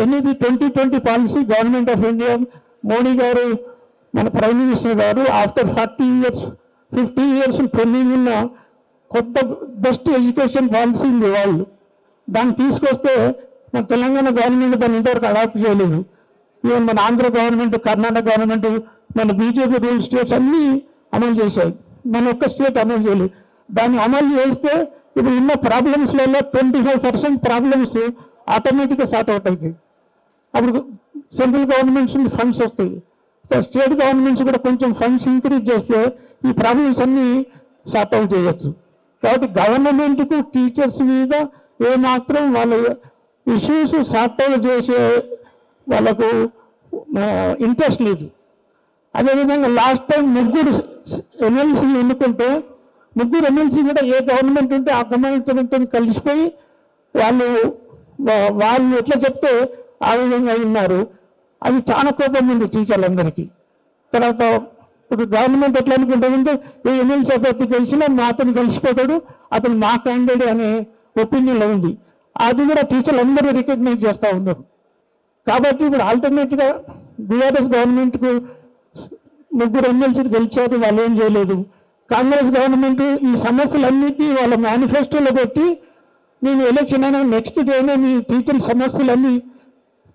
NEP 2020 policy government of India Modi గారు మన prime minister గారు ఆఫ్టర్ 40 years 50 years పెండింగ్ ఉన్న కొత్త బెస్ట్ ఎడ్యుకేషన్ పాలసీ ఉంది వాళ్ళు దాన్ని తీసుకొస్తే మన తెలంగాణ గవర్నమెంట్ దాన్ని ఇంతవరకు అడాప్ట్ చేయలేదు. ఈవెన్ మన ఆంధ్ర గవర్నమెంట్, కర్ణాటక గవర్నమెంట్, మన బీజేపీ రూల్ స్టేట్స్ అన్నీ అమలు చేశాయి. మన ఒక్క స్టేట్ అమలు చేయలేదు. దాన్ని అమలు చేస్తే ఇప్పుడు ఉన్న ప్రాబ్లమ్స్లలో 25% ప్రాబ్లమ్స్ ఆటోమేటిక్గా సార్ట్ అవుట్ అవుతాయి. అప్పుడు సెంట్రల్ గవర్నమెంట్స్ నుండి ఫండ్స్ వస్తాయి. సో స్టేట్ గవర్నమెంట్స్ కూడా కొంచెం ఫండ్స్ ఇంక్రీజ్ చేస్తే ఈ ప్రాబ్లమ్స్ అన్నీ సార్ట్ అవుట్ చేయొచ్చు. కాబట్టి గవర్నమెంట్కు టీచర్స్ మీద ఏమాత్రం వాళ్ళ ఇష్యూస్ సార్ట్ అవుట్ చేసే వాళ్ళకు ఇంట్రెస్ట్ లేదు. అదేవిధంగా లాస్ట్ టైం 3 ఎమ్మెల్సీలు ఎన్నుకుంటే 3 ఎమ్మెల్సీ కూడా ఏ గవర్నమెంట్ ఉంటే ఆ గవర్నమెంట్తో కలిసిపోయి వాళ్ళు ఎట్లా చెప్తే ఆ విధంగా విన్నారు. అది చాలా కోపం ఉంది టీచర్లందరికీ. తర్వాత ఇప్పుడు గవర్నమెంట్ ఎట్లా అనుకుంటుందంటే ఏ ఎమ్మెల్సీ అభ్యర్థి గెలిచినా అతను కలిసిపోతాడు, అతను మా క్యాండిడేట్ అనే ఒపీనియన్లో ఉంది. అది కూడా టీచర్లు అందరూ రికగ్నైజ్ చేస్తూ ఉన్నారు. కాబట్టి ఇప్పుడు ఆల్టర్నేట్గా బీఆర్ఎస్ గవర్నమెంట్కు 3 ఎమ్మెల్సీలు గెలిచారు, వాళ్ళు ఏం చేయలేదు. కాంగ్రెస్ గవర్నమెంట్ ఈ సమస్యలన్నిటినీ వాళ్ళ మేనిఫెస్టోలో పెట్టి నేను ఎలక్షన్ అయినా నెక్స్ట్ డేనే మీ టీచర్ సమస్యలన్నీ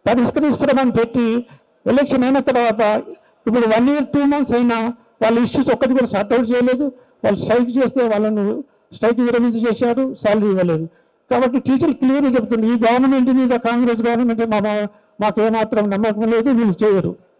పరిష్కరిస్తామని పెట్టి ఎలక్షన్ అయిన తర్వాత ఇప్పుడు 1 year 2 months అయినా వాళ్ళ ఇష్యూస్ ఒక్కటి కూడా సార్ట్అవుట్ చేయలేదు. వాళ్ళు స్ట్రైక్ చేస్తే వాళ్ళను స్ట్రైక్ విరమించి చేశారు, శాలరీ ఇవ్వలేదు. కాబట్టి టీచర్లు క్లియర్గా చెప్తుంది ఈ గవర్నమెంట్ మీద కాంగ్రెస్ గవర్నమెంట్ మాకు ఏమాత్రం నమ్మకం లేదు, వీళ్ళు చేయరు.